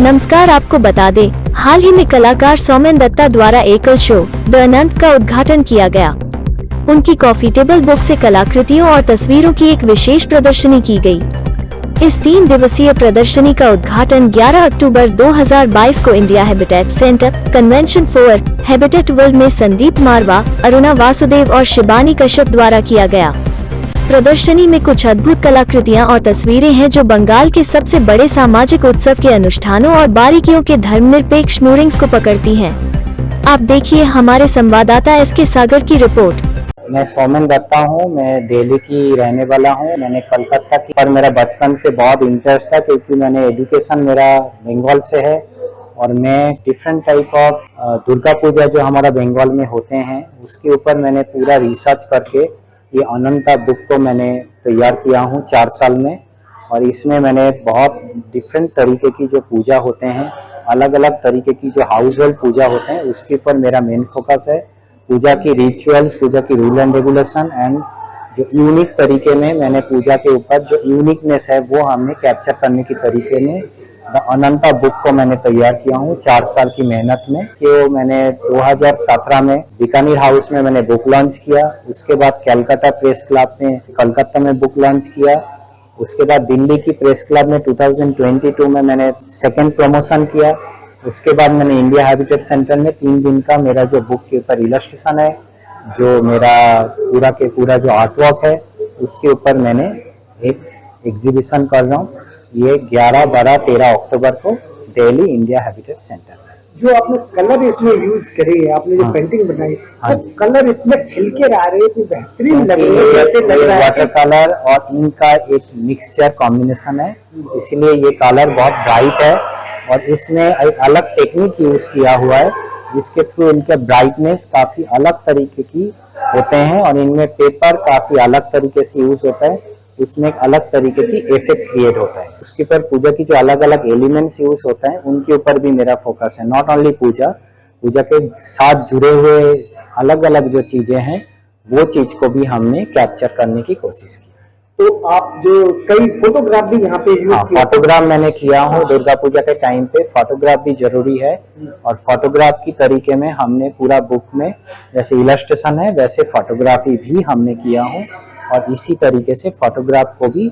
नमस्कार, आपको बता दें, हाल ही में कलाकार सौमेन दत्ता द्वारा एकल शो द अनंत का उद्घाटन किया गया। उनकी कॉफी टेबल बुक से कलाकृतियों और तस्वीरों की एक विशेष प्रदर्शनी की गई। इस 3 दिवसीय प्रदर्शनी का उद्घाटन 11 अक्टूबर 2022 को India habitat centre convention for habitat world में संदीप मारवा, अरुणा वासुदेव और शिबानी कश्यप द्वारा किया गया। प्रदर्शनी में कुछ अद्भुत कलाकृतियां और तस्वीरें हैं जो बंगाल के सबसे बड़े सामाजिक उत्सव के अनुष्ठानों और बारीकियों के धर्मनिरपेक्ष मूडिंग्स को पकड़ती हैं। आप देखिए हमारे संवाददाता एसके सागर की रिपोर्ट। मैं सौमेन दत्ता हूँ। मैं दिल्ली की रहने वाला हूँ। मैंने कलकत्ता की पर मेरा बचपन से बहुत इंटरेस्ट था क्योंकि मैंने एजुकेशन मेरा बंगाल से है और मैं different type of Durga Puja जो हमारा बंगाल में होते हैं उसके ऊपर मैंने पूरा रिसर्च करके ये अनंता बुक को मैंने तैयार किया हूँ 4 साल में। और इसमें मैंने बहुत डिफरेंट तरीके की जो पूजा होते हैं, अलग अलग तरीके की जो हाउस होल्ड पूजा होते हैं उसके ऊपर मेरा मेन फोकस है। पूजा की रिचुअल्स, पूजा की रूल एंड रेगुलेशन एंड जो यूनिक तरीके में मैंने पूजा के ऊपर जो यूनिकनेस है वो हमने कैप्चर करने की तरीके में द अनंता बुक को मैंने तैयार किया हूँ 4 साल की मेहनत में। कि मैंने 2017 में बीकानेर हाउस में मैंने बुक लॉन्च किया। उसके बाद कलकत्ता प्रेस क्लब में कलकत्ता में बुक लॉन्च किया। उसके बाद दिल्ली की प्रेस क्लब में 2022 में मैंने सेकेंड प्रमोशन किया। उसके बाद मैंने इंडिया हैबिटेट सेंटर में 3 दिन का मेरा जो बुक के ऊपर इलस्ट्रेशन है, जो मेरा पूरा के पूरा जो आर्टवर्क है उसके ऊपर मैंने एक एग्जीबिशन कर रहा हूँ। ये 11, 12, 13 अक्टूबर को दिल्ली इंडिया हैबिटेट सेंटर में। जो आपने कलर इसमें यूज करे, आपने जो पेंटिंग बनाई, तो कलर इतने खिलके आ रहे, इतने बेहतरीन लग रहे हैं, जैसे लग रहा है वाटर कलर और इंक का एक मिक्सचर कॉम्बिनेशन है, इसलिए ये कलर बहुत ब्राइट है। और इसमें एक अलग टेक्निक यूज किया हुआ है जिसके थ्रू इनके ब्राइटनेस काफी अलग तरीके की होते हैं और इनमें पेपर काफी अलग तरीके से यूज होता है। उसमें एक अलग तरीके की इफेक्ट क्रिएट होता है। उसके ऊपर पूजा की जो अलग अलग एलिमेंट्स यूज होता है उनके ऊपर भी मेरा फोकस है। नॉट ओनली पूजा के साथ जुड़े हुए अलग अलग जो चीजें हैं वो चीज को भी हमने कैप्चर करने की कोशिश की। तो आप जो कई फोटोग्राफ भी यहाँ पे यूज किया? फोटोग्राफ मैंने किया हूँ। दुर्गा पूजा के टाइम पे फोटोग्राफ भी जरूरी है और फोटोग्राफ की तरीके में हमने पूरा बुक में जैसे इलस्ट्रेशन है वैसे फोटोग्राफी भी हमने किया हूँ। और इसी तरीके से फोटोग्राफ को भी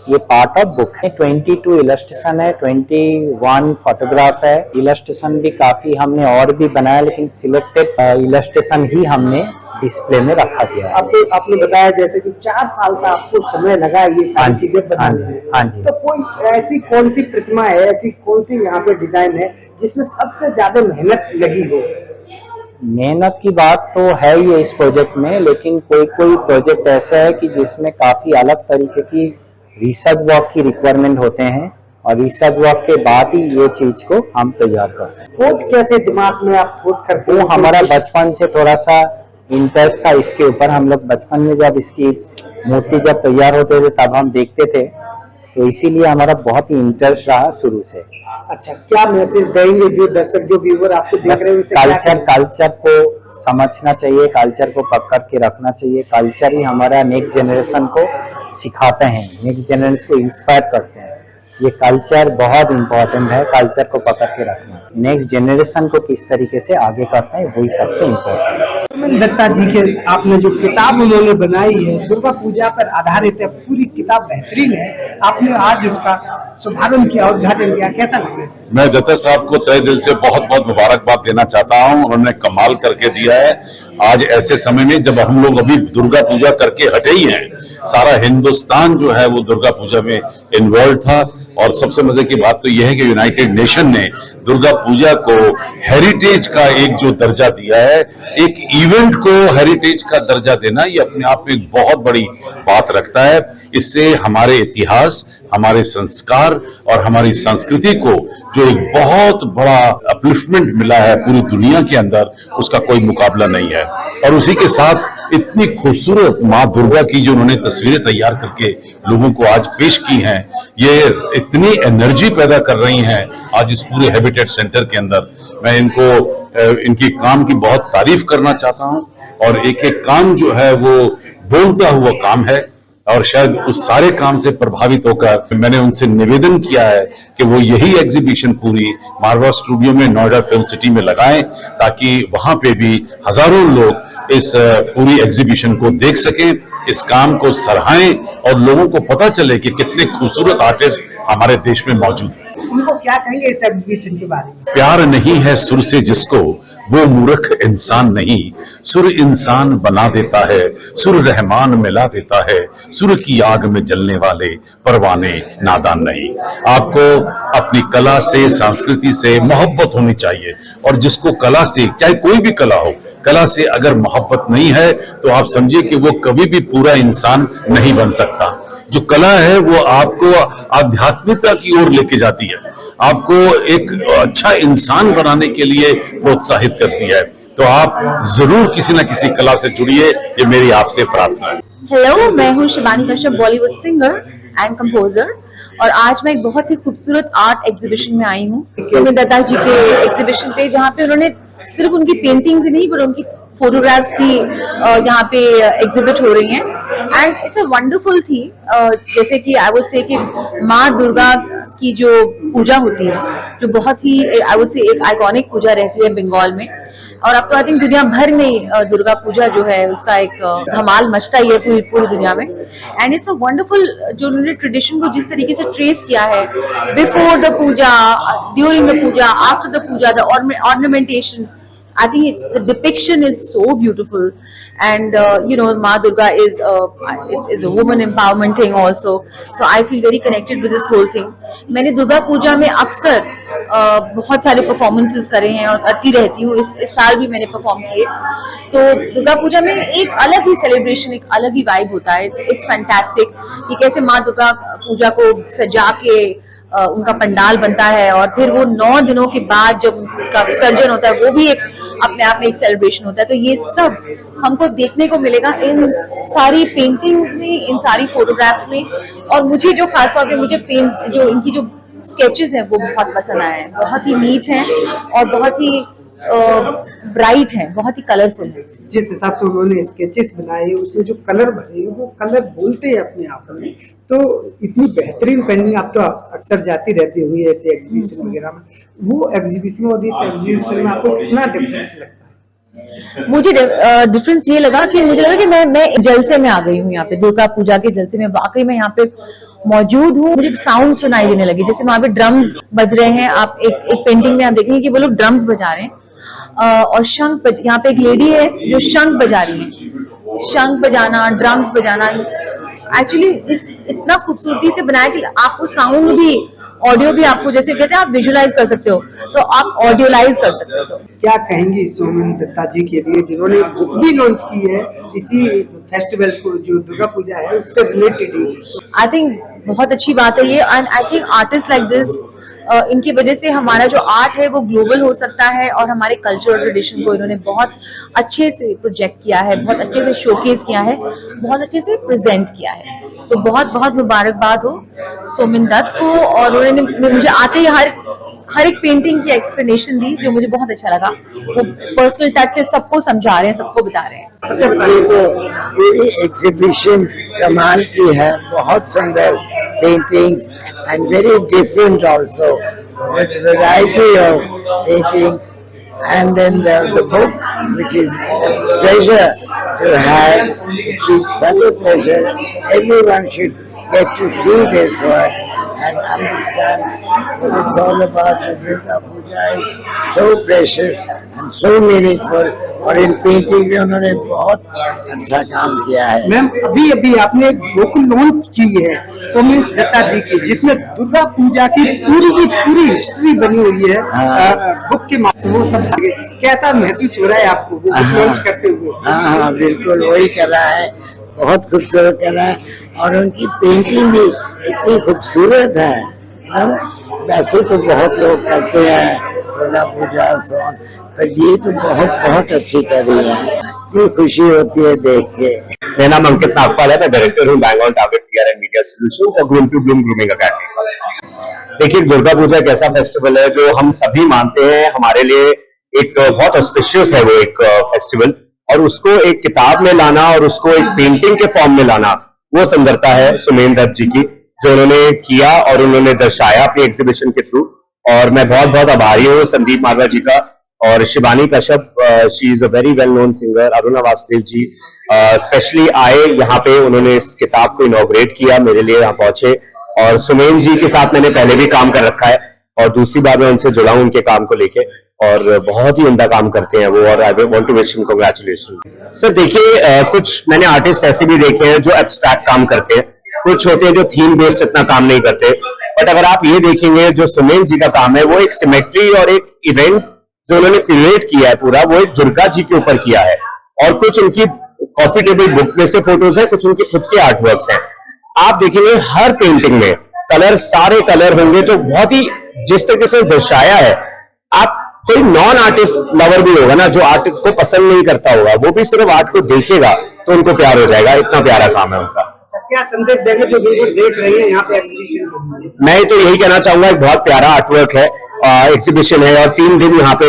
ये पार्ट ऑफ बुक है। 22 इलस्ट्रेशन है, 21 फोटोग्राफ है। इलस्ट्रेशन भी काफी हमने और भी बनाया लेकिन सिलेक्टेड इलस्ट्रेशन ही हमने डिस्प्ले में रखा गया। आपने बताया जैसे कि 4 साल का आपको समय लगा ये सारी चीजें बनाने में। हाँ जी। तो कोई ऐसी कौन सी प्रतिमा है, ऐसी कौन सी यहाँ पे डिजाइन है जिसमें सबसे ज्यादा मेहनत लगी हो? मेहनत की बात तो है ही है इस प्रोजेक्ट में, लेकिन कोई प्रोजेक्ट ऐसा है कि जिसमें काफी अलग तरीके की रिसर्च वर्क की रिक्वायरमेंट होते हैं और रिसर्च वर्क के बाद ही ये चीज को हम तैयार करते हैं। खोज कैसे दिमाग में आप खोज करते हैं? वो हमारा बचपन से थोड़ा सा इंटरेस्ट था इसके ऊपर। हम लोग बचपन में जब इसकी मूर्ति जब तैयार होते थे तब हम देखते थे, तो इसीलिए हमारा बहुत ही इंटरेस्ट रहा शुरू से। अच्छा, क्या मैसेज देंगे जो दर्शक, जो व्यूअर आपको देख रहे हैं? कल्चर को समझना चाहिए, कल्चर को पकड़ के रखना चाहिए। कल्चर ही हमारा नेक्स्ट जनरेशन को सिखाते हैं, नेक्स्ट जनरेशन को इंस्पायर करते हैं। ये कल्चर बहुत इम्पोर्टेंट है, कल्चर को पकड़ के रखना। नेक्स्ट जनरेशन को किस तरीके से आगे करते हैं वही सबसे इम्पोर्टेंट है। सौमेन दत्ता जी के आपने जो किताब उन्होंने बनाई है दुर्गा पूजा पर आधारित है, पूरी किताब बेहतरीन है। आपने आज उसका शुभारंभ किया, उद्घाटन किया, कैसा लग रहा है? मैं दत्ता साहब को तहे दिल से बहुत बहुत मुबारकबाद देना चाहता हूं। उन्होंने कमाल करके दिया है। आज ऐसे समय में जब हम लोग अभी दुर्गा पूजा करके हटे ही हैं, सारा हिंदुस्तान जो है वो दुर्गा पूजा में इन्वॉल्व था। और सबसे मजे की बात तो यह है कि यूनाइटेड नेशन ने दुर्गा पूजा को हेरिटेज का एक जो दर्जा दिया है, एक इवेंट को हेरिटेज का दर्जा देना, ये अपने आप में एक बहुत बड़ी बात रखता है। इससे हमारे इतिहास, हमारे संस्कार और हमारी संस्कृति को जो एक बहुत बड़ा अपलिफ्टमेंट मिला है पूरी दुनिया के अंदर, उसका कोई मुकाबला नहीं है। और उसी के साथ इतनी खूबसूरत माँ दुर्गा की जो उन्होंने तस्वीरें तैयार करके लोगों को आज पेश की हैं, ये इतनी एनर्जी पैदा कर रही हैं आज इस पूरे हैबिटेट सेंटर के अंदर। मैं इनकी काम की बहुत तारीफ करना चाहता हूं। और एक एक काम जो है वो बोलता हुआ काम है। और शायद उस सारे काम से प्रभावित होकर मैंने उनसे निवेदन किया है कि वो यही एग्जीबिशन पूरी मारवा स्टूडियो में नोएडा फिल्म सिटी में लगाएं, ताकि वहां पे भी हजारों लोग इस पूरी एग्जीबिशन को देख सकें, इस काम को सराहें और लोगों को पता चले कि कितने खूबसूरत आर्टिस्ट हमारे देश में मौजूद हैं। उनको क्या कहेंगे इस एग्जीबिशन के बारे में? प्यार नहीं है सुर से जिसको, वो मूर्ख इंसान नहीं, सुर इंसान बना देता है, सुर रहमान मिला देता है, सुर की आग में जलने वाले परवाने नादान नहीं। आपको अपनी कला से, संस्कृति से मोहब्बत होनी चाहिए, और जिसको कला से, चाहे कोई भी कला हो, कला से अगर मोहब्बत नहीं है तो आप समझिए कि वो कभी भी पूरा इंसान नहीं बन सकता। जो कला है वो आपको आध्यात्मिकता की ओर लेके जाती है, आपको एक अच्छा इंसान बनाने के लिए प्रोत्साहित करती है। तो आप जरूर किसी ना किसी कला से जुड़िए, ये मेरी आपसे प्रार्थना है। हेलो, मैं हूँ Shivani Kashyap, Bollywood singer and composer, और आज मैं एक बहुत ही खूबसूरत आर्ट एग्जीबिशन में आई हूँ, सुमित दत्ता जी के एग्जीबिशन पे, जहाँ पे उन्होंने सिर्फ उनकी पेंटिंग्स ही नहीं पर उनकी फोटोग्राफ्स भी यहाँ पे एग्जिबिट हो रही हैं, and it's a wonderful theme. जैसे कि आई वुड से कि माँ दुर्गा की जो पूजा होती है, जो बहुत ही आई वुड से एक आइकॉनिक पूजा रहती है बंगाल में, और अब तो आई थिंक दुनिया भर में दुर्गा पूजा जो है उसका एक धमाल मचता ही है पूरी दुनिया में। एंड इट्स अ वंडरफुल, जो उन्होंने ट्रेडिशन को जिस तरीके से ट्रेस किया है, before the puja, during the puja, after the puja, the ornamentation, I think the depiction is so beautiful, and Ma Durga is a woman empowerment thing also. So I feel very connected with this whole thing. मैंने दुर्गा पूजा में अक्सर बहुत सारे performances करे हैं और करती रहती हूँ। इस साल भी मैंने परफॉर्म किए। तो दुर्गा पूजा में एक अलग ही सेलिब्रेशन, एक अलग ही वाइब होता है। इट्स फैंटास्टिक कि कैसे माँ दुर्गा पूजा को सजा के उनका पंडाल बनता है, और फिर वो 9 दिनों के बाद जब उनका विसर्जन होता है, वो भी एक अपने आप में एक सेलिब्रेशन होता है। तो ये सब हमको देखने को मिलेगा इन सारी पेंटिंग्स में, इन सारी फोटोग्राफ्स में। और मुझे जो खासतौर पे जो इनकी जो स्केचेस हैं वो बहुत पसंद आए हैं। बहुत ही नीट हैं और बहुत ही ब्राइट है, बहुत ही कलरफुल है। जिस हिसाब से उन्होंने स्केचेस बनाए, उसमें जो कलर भरे, वो कलर बोलते हैं अपने आप में। तो इतनी बेहतरीन पेंटिंग, आप तो अक्सर जाती रहती होंगी ऐसे एग्जीबिशन वगैरह में, वो एग्जीबिशन और इस एग्जीबिशन में आपको कितना डिफरेंस लगता है? मुझे डिफरेंस ये लगा कि मुझे लगा कि मैं जलसे में आ गई हूँ यहाँ पे, दुर्गा पूजा के जलसे में वाकई में यहाँ पे मौजूद हूँ। मुझे साउंड सुनाई देने लगी, जैसे वहां पे ड्रम्स बज रहे हैं। आप एक पेंटिंग में आप देखेंगे कि वो लोग ड्रम्स बजा रहे हैं, और शंख, यहाँ पे एक लेडी है जो शंख बजा रही है। शंख बजाना, ड्रम्स बजाना, एक्चुअली इतना खूबसूरती से बनाया कि आपको साउंड भी, ऑडियो भी, आपको जैसे कहते हैं आप विजुअलाइज कर सकते हो, तो आप ऑडियोलाइज कर सकते हो। क्या कहेंगी सुमित दत्ता जी के लिए, जिन्होंने एक बुक भी लॉन्च की है इसी फेस्टिवल को, जो दुर्गा पूजा है उससे रिलेटेड? आई थिंक बहुत अच्छी बात है ये, and I think artist like this, इनकी वजह से हमारा जो आर्ट है वो ग्लोबल हो सकता है, और हमारे कल्चरल ट्रेडिशन को इन्होंने बहुत अच्छे से प्रोजेक्ट किया है, बहुत अच्छे से शोकेस किया है, बहुत अच्छे से प्रेजेंट किया है। सो बहुत बहुत मुबारकबाद हो सुमित दत्त को, और उन्होंने मुझे आते ही हर एक पेंटिंग की एक्सप्लेनेशन दी, जो मुझे बहुत अच्छा लगा। वो पर्सनल टच से सबको समझा रहे हैं, सबको बता रहे हैं। सबसे पहले तो पूरी एग्जीबिशन कमाल की है, बहुत सुंदर paintings and very different also, with variety of paintings, and then the book, which is a pleasure to have. It feels such a pleasure. Everyone should get to see this work and understand what it's all about. The Durga Puja is so precious and so meaningful, और इन painting में उन्होंने बहुत अच्छा काम किया है। Ma'am, अभी आपने एक बुक लॉन्च की है सुमित दत्ता जी की, जिसमें दुर्गा पूजा की पूरी हिस्ट्री बनी हुई है। बुक के माध्यम वो सब आगे कैसा महसूस हो रहा है आपको वो बुक लॉन्च करते हुए? हाँ, बिल्कुल वही कर रहा है, बहुत खूबसूरत कर रहा है, और उनकी पेंटिंग भी इतनी खूबसूरत है। वैसे तो बहुत लोग करते हैं दुर्गा पूजा सोन, पर ये तो बहुत अच्छी कर रही है, इतनी खुशी होती है देख के। मेरा नाम अंकित नागपाल है, मैं डायरेक्टर हूँ Bangalore target PR and media solutions और groom to bloom grooming academy. देखिए, दुर्गा पूजा एक ऐसा फेस्टिवल है जो हम सभी मानते हैं, हमारे लिए एक बहुत ऑस्पिशियस है वो एक फेस्टिवल, और उसको एक किताब में लाना और उसको एक पेंटिंग के फॉर्म में लाना वो सुंदरता है सुमेन दत्त जी की, जो उन्होंने किया और उन्होंने दर्शाया अपनी एग्जीबिशन के थ्रू। और मैं बहुत बहुत आभारी हूँ संदीप मारवा जी का और Shivani Kashyap, she is a very well known singer. Aruna Vasudev ji specially आए यहाँ पे, उन्होंने इस किताब को इनॉग्रेट किया, मेरे लिए यहाँ पहुंचे। और सुमेन जी के साथ मैंने पहले भी काम कर रखा है और दूसरी बार मैं उनसे जुड़ा हूं उनके काम को लेके, और बहुत ही उम्दा काम करते हैं वो, और I want to wish him congratulation. Sir देखिए, कुछ मैंने आर्टिस्ट ऐसे भी देखे हैं जो एब्स्ट्रैक्ट काम करते हैं, कुछ होते हैं जो थीम बेस्ड इतना काम नहीं करते, बट अगर आप ये देखेंगे जो सुमेन जी का काम है वो एक सिमेट्री और एक इवेंट जो उन्होंने क्रिएट किया है पूरा, वो एक दुर्गा जी के ऊपर किया है। और कुछ उनकी कॉफी टेबल बुक में से फोटोज है, कुछ उनके खुद के आर्ट वर्क्स हैं। आप देखेंगे हर पेंटिंग में कलर, सारे कलर होंगे, तो बहुत ही जिस तरीके से दर्शाया है, आप कोई नॉन आर्टिस्ट लवर भी होगा ना, जो आर्ट को पसंद नहीं करता होगा, वो भी सिर्फ आर्ट को देखेगा तो उनको प्यार हो जाएगा, इतना प्यारा काम है उनका। अच्छा, क्या संदेश देंगे जो बिल्कुल देख रही है यहाँ पे एग्जीबिशन के? मैं तो यही कहना चाहूंगा, एक बहुत प्यारा आर्टवर्क है, एग्जीबिशन है और 3 दिन यहाँ पे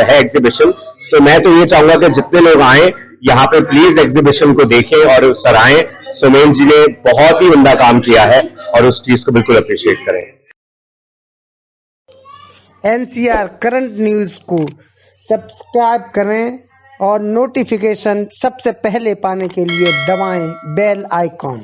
है एग्जीबिशन। तो मैं तो ये चाहूंगा कि जितने लोग आए यहाँ पे प्लीज एग्जीबिशन को देखें और सराहें। सुमेन जी ने बहुत ही उम्दा काम किया है और उस चीज को बिल्कुल अप्रिशिएट करें। NCR करंट न्यूज को सब्सक्राइब करें और नोटिफिकेशन सबसे पहले पाने के लिए दबाएं बेल आइकॉन।